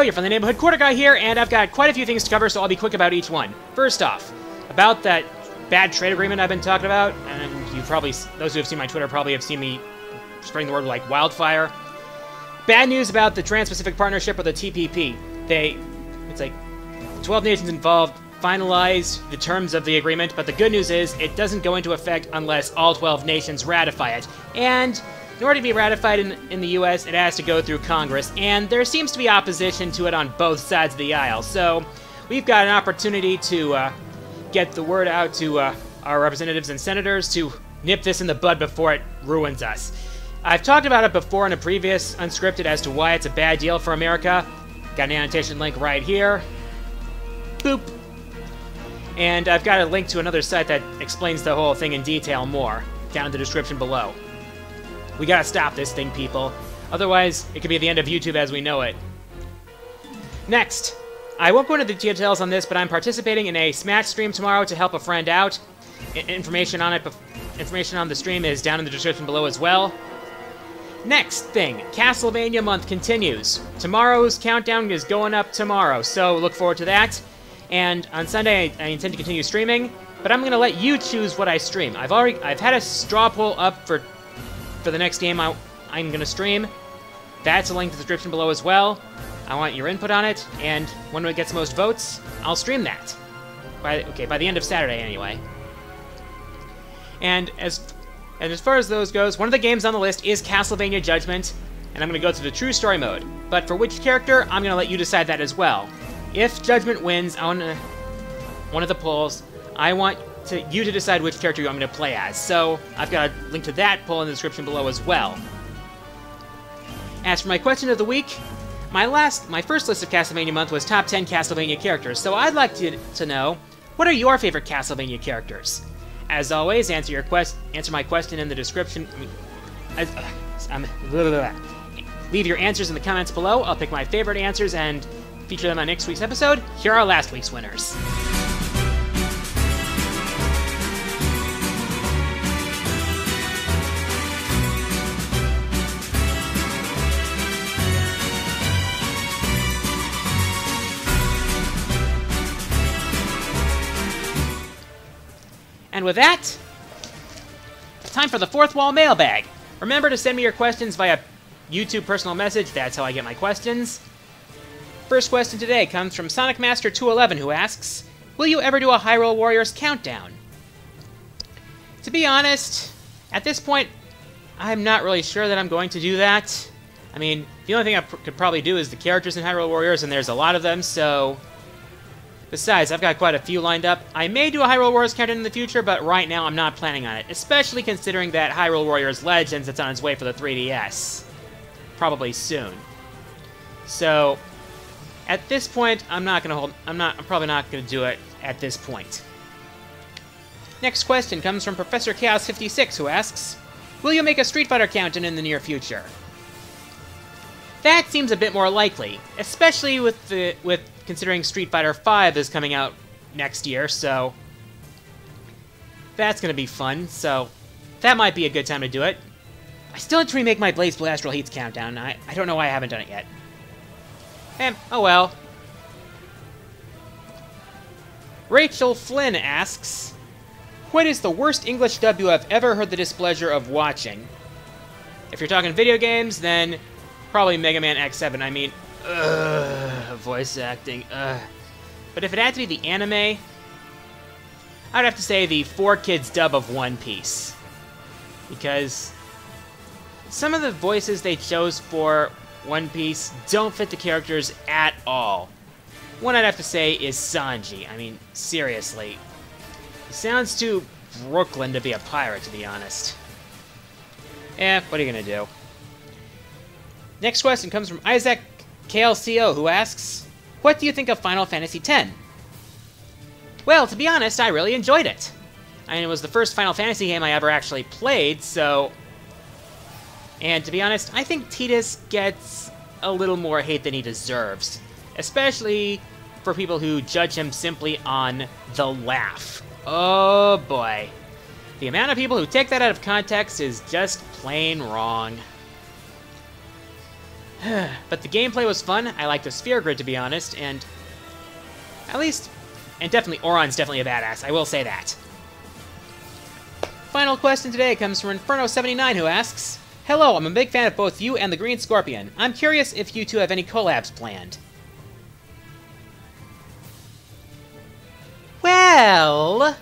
Hello, your friendly neighborhood quarter guy here, and I've got quite a few things to cover, so I'll be quick about each one. First off, about that bad trade agreement I've been talking about, and you probably, those who have seen my Twitter probably have seen me spreading the word like wildfire. Bad news about the Trans-Pacific Partnership, or the TPP. It's like 12 nations involved finalized the terms of the agreement, but the good news is it doesn't go into effect unless all 12 nations ratify it. And in order to be ratified in the US, it has to go through Congress, and there seems to be opposition to it on both sides of the aisle. So we've got an opportunity to get the word out to our representatives and senators to nip this in the bud before it ruins us. I've talked about it before in a previous Unscripted as to why it's a bad deal for America. Got an annotation link right here. Boop. And I've got a link to another site that explains the whole thing in detail more, down in the description below. We gotta stop this thing, people. Otherwise, it could be the end of YouTube as we know it. Next, I won't go into the details on this, but I'm participating in a Smash stream tomorrow to help a friend out. Information on the stream is down in the description below as well. Next thing, Castlevania month continues. Tomorrow's countdown is going up tomorrow, so look forward to that. And on Sunday, I intend to continue streaming, but I'm gonna let you choose what I stream. I've had a straw poll up for the next game I'm gonna stream. That's a link in the description below as well. I want your input on it, and when it gets the most votes, I'll stream that. By the end of Saturday, anyway. And as far as those goes, one of the games on the list is Castlevania Judgment, and I'm gonna go to the true story mode. But for which character, I'm gonna let you decide that as well. If Judgment wins on one of the polls, I want you to decide which character you want me to play as. So I've got a link to that poll in the description below as well. As for my question of the week, my first list of Castlevania month was top 10 Castlevania characters, so I'd like to know, what are your favorite Castlevania characters? As always, answer my question in the description. Leave your answers in the comments below. I'll pick my favorite answers and feature them on next week's episode. Here are last week's winners. And with that, time for the Fourth Wall Mailbag. Remember to send me your questions via YouTube personal message. That's how I get my questions. First question today comes from SonicMaster211, who asks, will you ever do a Hyrule Warriors countdown? To be honest, at this point, I'm not really sure that I'm going to do that. I mean, the only thing I could probably do is the characters in Hyrule Warriors, and there's a lot of them, so... Besides, I've got quite a few lined up. I may do a Hyrule Warriors countdown in the future, but right now I'm not planning on it, especially considering that Hyrule Warriors Legends is on its way for the 3DS. Probably soon. So... at this point, I'm probably not gonna do it at this point. Next question comes from Professor Chaos 56, who asks, will you make a Street Fighter countdown in the near future? That seems a bit more likely, especially with considering Street Fighter V is coming out next year, so that's gonna be fun, so that might be a good time to do it. I still need to remake my Blaze Blue Astral Heats countdown. I don't know why I haven't done it yet. Oh well. Rachel Flynn asks, what is the worst English dub you have ever heard the displeasure of watching? If you're talking video games, then probably Mega Man X7. I mean, voice acting, But if it had to be the anime, I'd have to say the 4Kids dub of One Piece. Because some of the voices they chose for One Piece don't fit the characters at all. One I'd have to say is Sanji. I mean, seriously. He sounds too Brooklyn to be a pirate, to be honest. What are you gonna do? Next question comes from Isaac KLCO, who asks, what do you think of Final Fantasy X? Well, to be honest, I really enjoyed it. I mean, it was the first Final Fantasy game I ever actually played, so... And to be honest, I think Tidus gets a little more hate than he deserves. Especially for people who judge him simply on the laugh. Oh boy. The amount of people who take that out of context is just plain wrong. But the gameplay was fun. I like the sphere grid, to be honest, and definitely Auron's definitely a badass. I will say that. Final question today comes from Inferno79, who asks, "Hello, I'm a big fan of both you and the Green Scorpion. I'm curious if you two have any collabs planned." Well...